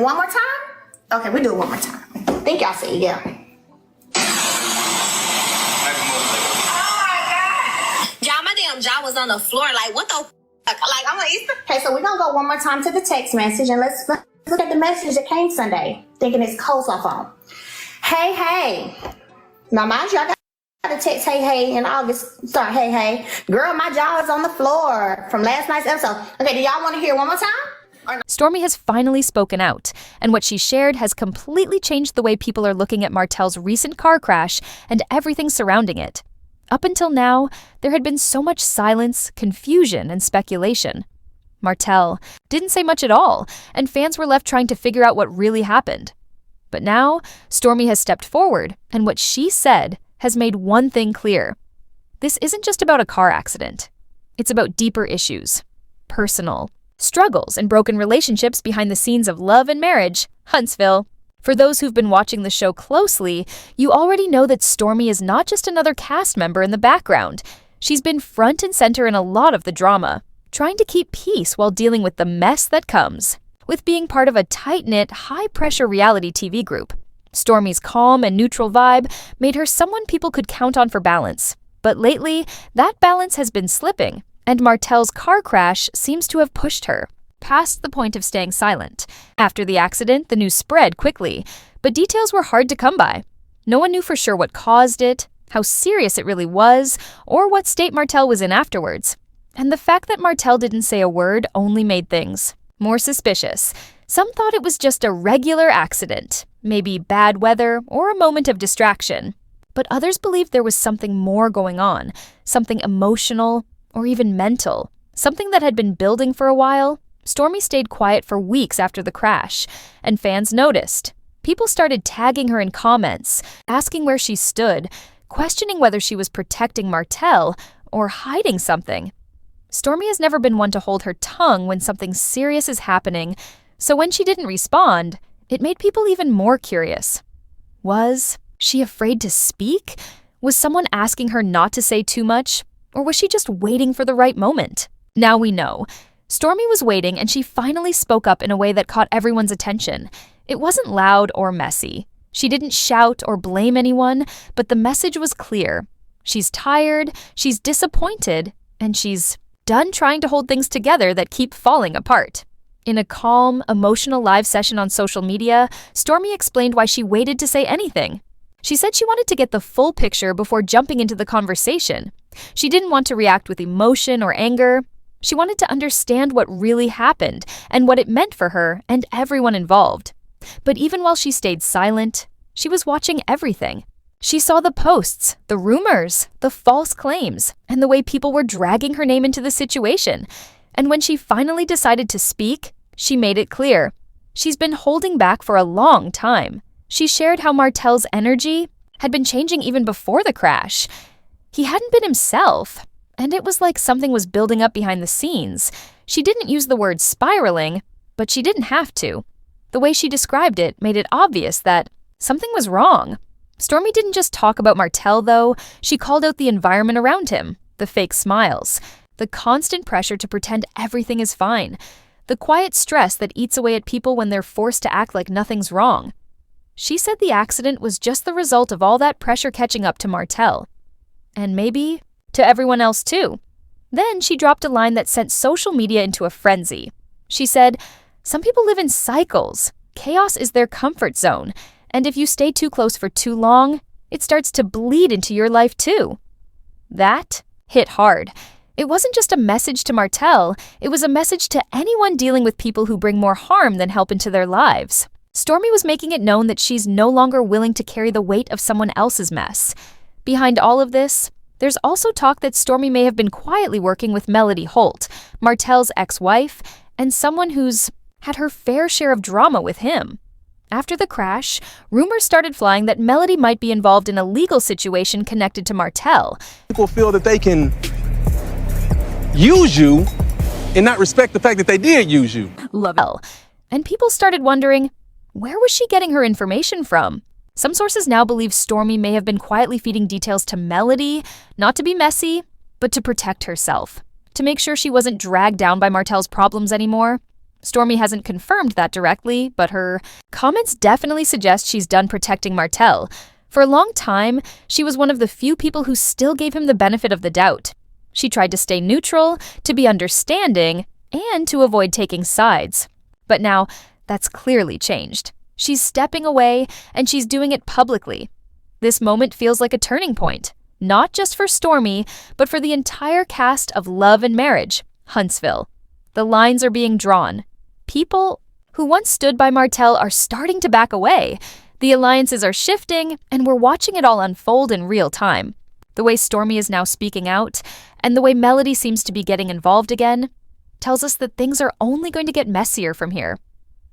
one more time? Okay, we do it one more time. I think y'all see, yeah. Y'all, my damn jaw was on the floor. Like, what the fuck? Like, I'm like, okay, so we're gonna go one more time to the text message, and let's look at the message that came Sunday, thinking it's coleslaw phone. Hey. Now, mind you, I got to text hey in August. Sorry, hey. Girl, my jaw is on the floor from last night's episode. Okay, do y'all want to hear one more time? Stormi has finally spoken out, and what she shared has completely changed the way people are looking at Martell's recent car crash and everything surrounding it. Up until now, there had been so much silence, confusion, and speculation. Martell didn't say much at all, and fans were left trying to figure out what really happened. But now, Stormi has stepped forward, and what she said has made one thing clear. This isn't just about a car accident. It's about deeper issues, personal struggles and broken relationships behind the scenes of love and marriage, Huntsville. For those who've been watching the show closely, you already know that Stormi is not just another cast member in the background. She's been front and center in a lot of the drama, trying to keep peace while dealing with the mess that comes with being part of a tight-knit, high-pressure reality TV group. Stormi's calm and neutral vibe made her someone people could count on for balance. But lately, that balance has been slipping, and Martell's car crash seems to have pushed her past the point of staying silent. After the accident, the news spread quickly, but details were hard to come by. No one knew for sure what caused it, how serious it really was, or what state Martell was in afterwards. And the fact that Martell didn't say a word only made things more suspicious. Some thought it was just a regular accident, maybe bad weather or a moment of distraction. But others believed there was something more going on, something emotional or even mental, something that had been building for a while. Stormi stayed quiet for weeks after the crash, and fans noticed. People started tagging her in comments, asking where she stood, questioning whether she was protecting Martell or hiding something. Stormi has never been one to hold her tongue when something serious is happening, so when she didn't respond, it made people even more curious. Was she afraid to speak? Was someone asking her not to say too much? Or was she just waiting for the right moment? Now we know. Stormi was waiting, and she finally spoke up in a way that caught everyone's attention. It wasn't loud or messy. She didn't shout or blame anyone, but the message was clear. She's tired, she's disappointed, and she's done trying to hold things together that keep falling apart. In a calm, emotional live session on social media, Stormi explained why she waited to say anything. She said she wanted to get the full picture before jumping into the conversation. She didn't want to react with emotion or anger. She wanted to understand what really happened and what it meant for her and everyone involved. But even while she stayed silent, she was watching everything. She saw the posts, the rumors, the false claims, and the way people were dragging her name into the situation. And when she finally decided to speak, she made it clear. She's been holding back for a long time. She shared how Martell's energy had been changing even before the crash. He hadn't been himself, and it was like something was building up behind the scenes. She didn't use the word spiraling, but she didn't have to. The way she described it made it obvious that something was wrong. Stormi didn't just talk about Martell, though. She called out the environment around him, the fake smiles, the constant pressure to pretend everything is fine, the quiet stress that eats away at people when they're forced to act like nothing's wrong. She said the accident was just the result of all that pressure catching up to Martell. And maybe to everyone else too. Then she dropped a line that sent social media into a frenzy. She said, "Some people live in cycles. Chaos is their comfort zone. And if you stay too close for too long, it starts to bleed into your life too." That hit hard. It wasn't just a message to Martell, it was a message to anyone dealing with people who bring more harm than help into their lives. Stormi was making it known that she's no longer willing to carry the weight of someone else's mess. Behind all of this, there's also talk that Stormi may have been quietly working with Martell Holt, Martell's ex-wife, and someone who's had her fair share of drama with him. After the crash, rumors started flying that Melody might be involved in a legal situation connected to Martell. People feel that they can use you and not respect the fact that they did use you. Love it. And people started wondering, where was she getting her information from? Some sources now believe Stormi may have been quietly feeding details to Melody, not to be messy, but to protect herself, to make sure she wasn't dragged down by Martell's problems anymore. Stormi hasn't confirmed that directly, but her comments definitely suggest she's done protecting Martell. For a long time, she was one of the few people who still gave him the benefit of the doubt. She tried to stay neutral, to be understanding, and to avoid taking sides. But now, that's clearly changed. She's stepping away, and she's doing it publicly. This moment feels like a turning point, not just for Stormi, but for the entire cast of Love and Marriage, Huntsville. The lines are being drawn. People who once stood by Martell are starting to back away. The alliances are shifting, and we're watching it all unfold in real time. The way Stormi is now speaking out, and the way Melody seems to be getting involved again, tells us that things are only going to get messier from here.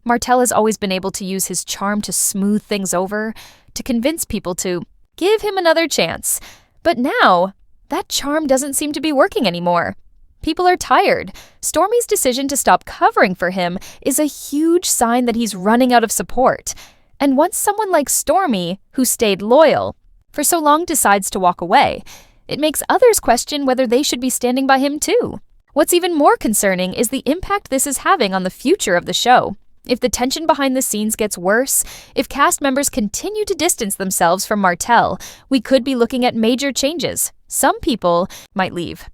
Martell has always been able to use his charm to smooth things over, to convince people to give him another chance. But now, that charm doesn't seem to be working anymore. People are tired. Stormi's decision to stop covering for him is a huge sign that he's running out of support. And once someone like Stormi, who stayed loyal, for so long decides to walk away, it makes others question whether they should be standing by him too. What's even more concerning is the impact this is having on the future of the show. If the tension behind the scenes gets worse, if cast members continue to distance themselves from Martell, we could be looking at major changes. Some people might leave.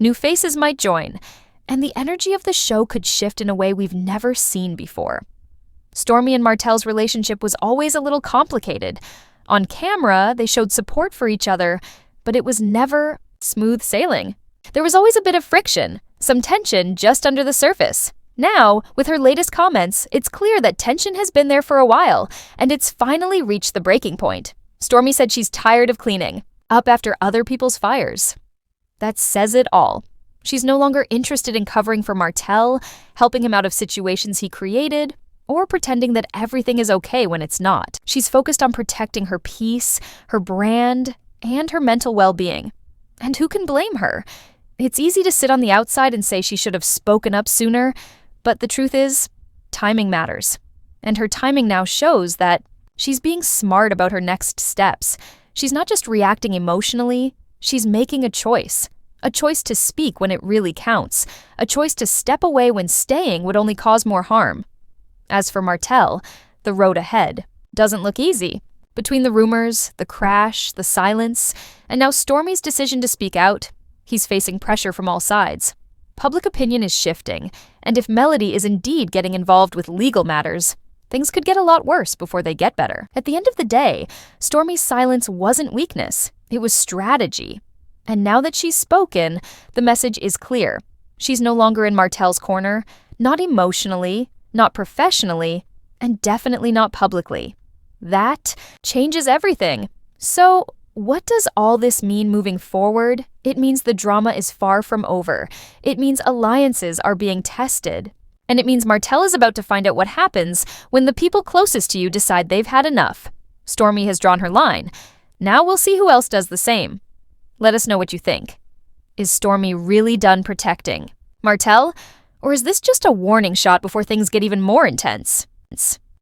New faces might join, and the energy of the show could shift in a way we've never seen before. Stormi and Martell's relationship was always a little complicated. On camera, they showed support for each other, but it was never smooth sailing. There was always a bit of friction, some tension just under the surface. Now, with her latest comments, it's clear that tension has been there for a while, and it's finally reached the breaking point. Stormi said she's tired of cleaning, up after other people's fires. That says it all. She's no longer interested in covering for Martell, helping him out of situations he created, or pretending that everything is okay when it's not. She's focused on protecting her peace, her brand, and her mental well-being. And who can blame her? It's easy to sit on the outside and say she should have spoken up sooner, but the truth is, timing matters. And her timing now shows that she's being smart about her next steps. She's not just reacting emotionally, she's making a choice to speak when it really counts, a choice to step away when staying would only cause more harm. As for Martell, the road ahead doesn't look easy. Between the rumors, the crash, the silence, and now Stormi's decision to speak out, he's facing pressure from all sides. Public opinion is shifting, and if Melody is indeed getting involved with legal matters, things could get a lot worse before they get better. At the end of the day, Stormi's silence wasn't weakness, it was strategy. And now that she's spoken, the message is clear. She's no longer in Martell's corner, not emotionally, not professionally, and definitely not publicly. That changes everything. So, what does all this mean moving forward? It means the drama is far from over. It means alliances are being tested. And it means Martell is about to find out what happens when the people closest to you decide they've had enough. Stormi has drawn her line. Now we'll see who else does the same. Let us know what you think. Is Stormi really done protecting Martell? Or is this just a warning shot before things get even more intense?